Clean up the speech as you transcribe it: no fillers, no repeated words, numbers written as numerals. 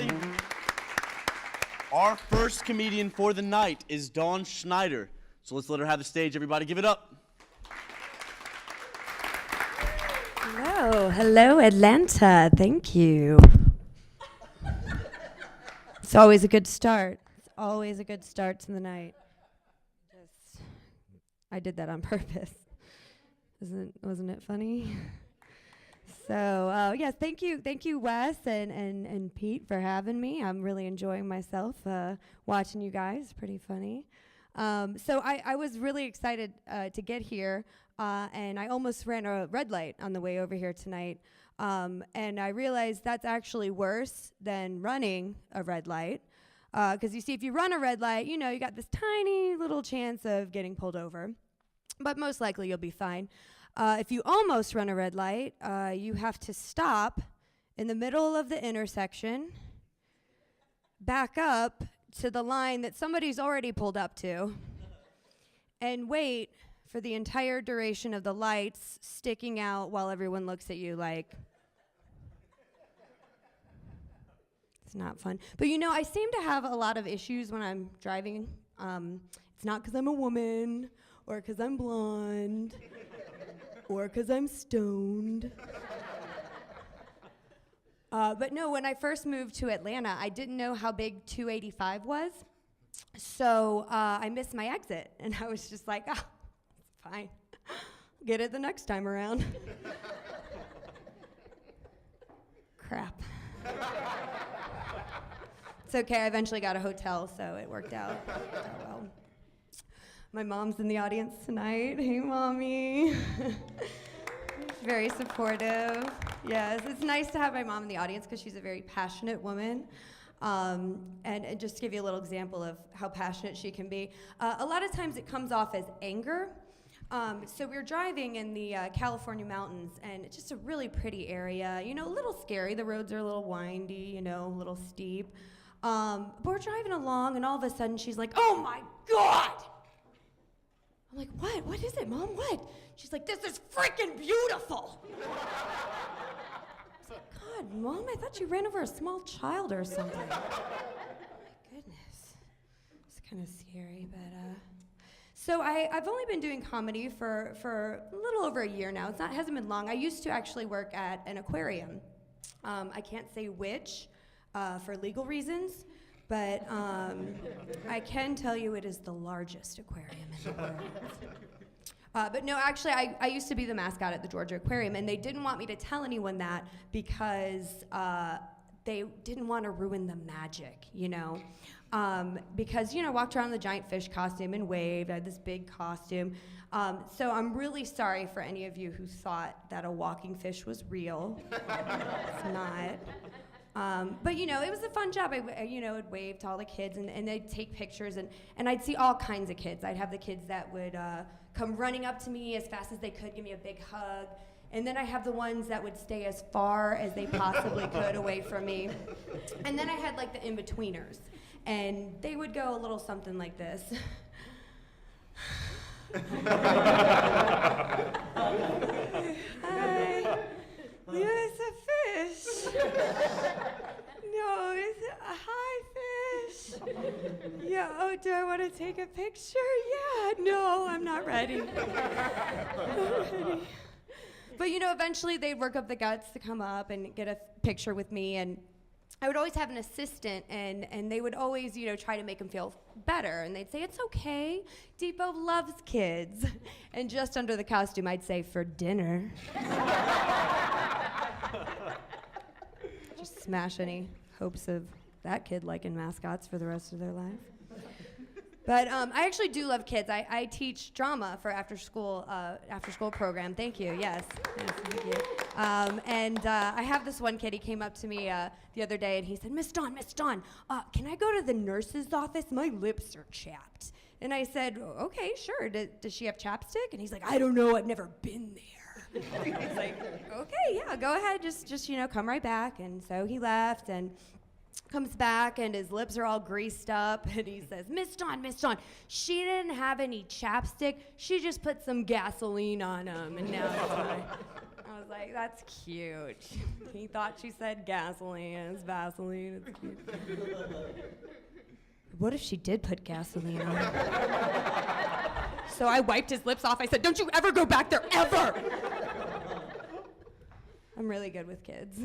everybody. Our first comedian for the night is Dawn Snyder. So let's let her have the stage, everybody. Give it up. Hello, Atlanta. Thank you. It's always a good start. It's always a good start to the night. I did that on purpose. Wasn't it funny? So yes, thank you, Wes and Pete for having me. I'm really enjoying myself watching you guys. Pretty funny. So I was really excited to get here, and I almost ran a red light on the way over here tonight. And I realized that's actually worse than running a red light. Because you see, if you run a red light, you got this tiny little chance of getting pulled over. But most likely you'll be fine. If you almost run a red light, you have to stop in the middle of the intersection, back up to the line that somebody's already pulled up to, and wait for the entire duration of the lights sticking out while everyone looks at you like, it's not fun. But I seem to have a lot of issues when I'm driving. It's not because I'm a woman, or because I'm blonde, or because I'm stoned. But no, when I first moved to Atlanta, I didn't know how big 285 was. So I missed my exit. And I was just like, it's fine. Get it the next time around. Crap. It's okay, I eventually got a hotel, so it worked out well. My mom's in the audience tonight. Hey, Mommy. Very supportive. Yes, it's nice to have my mom in the audience because she's a very passionate woman. And just to give you a little example of how passionate she can be, a lot of times it comes off as anger. So we were driving in the California mountains, and it's just a really pretty area. A little scary. The roads are a little windy, a little steep. But we're driving along, and all of a sudden she's like, "Oh my God!" I'm like, "What? What is it, Mom? What?" She's like, "This is freaking beautiful." I was like, "God, Mom, I thought you ran over a small child or something." Oh my goodness. It's kind of scary, but so I've only been doing comedy for a little over a year now. It hasn't been long. I used to actually work at an aquarium. I can't say which for legal reasons, but I can tell you it is the largest aquarium in the world. But no, actually, I used to be the mascot at the Georgia Aquarium, and they didn't want me to tell anyone that because they didn't want to ruin the magic, because, walked around in the giant fish costume and waved. I had this big costume. So I'm really sorry for any of you who thought that a walking fish was real. It's not. But, it was a fun job. I'd wave to all the kids, and they'd take pictures, and I'd see all kinds of kids. I'd have the kids that would come running up to me as fast as they could, give me a big hug. And then I have the ones that would stay as far as they possibly could away from me. And then I had, the in-betweeners. And they would go a little something like this. Hi. It's a fish. No, it's a hi, fish. Yeah, oh, do I want to take a picture? Yeah, no, I'm not ready. But, eventually they'd work up the guts to come up and get a picture with me, and I would always have an assistant, and they would always, try to make them feel better, and they'd say, "It's okay, Depot loves kids." And just under the costume, I'd say, "For dinner." Just smash any hopes of that kid liking mascots for the rest of their life. But I actually do love kids. I teach drama for after school program. Thank you. Yes, thank you. And I have this one kid. He came up to me the other day and he said, Miss Dawn, can I go to the nurse's office? My lips are chapped." And I said, "Okay, sure. Does she have chapstick?" And he's like, "I don't know. I've never been there." I was like, "Okay, yeah, go ahead. Just come right back." And so he left and comes back, and his lips are all greased up, and he says, Miss Dawn, she didn't have any chapstick. She just put some gasoline on them." And now it's my... I I was like, that's cute. He thought she said gasoline. It's Vaseline. It's cute. What if she did put gasoline on it? So I wiped his lips off. I said, don't you ever go back there, ever! I'm really good with kids.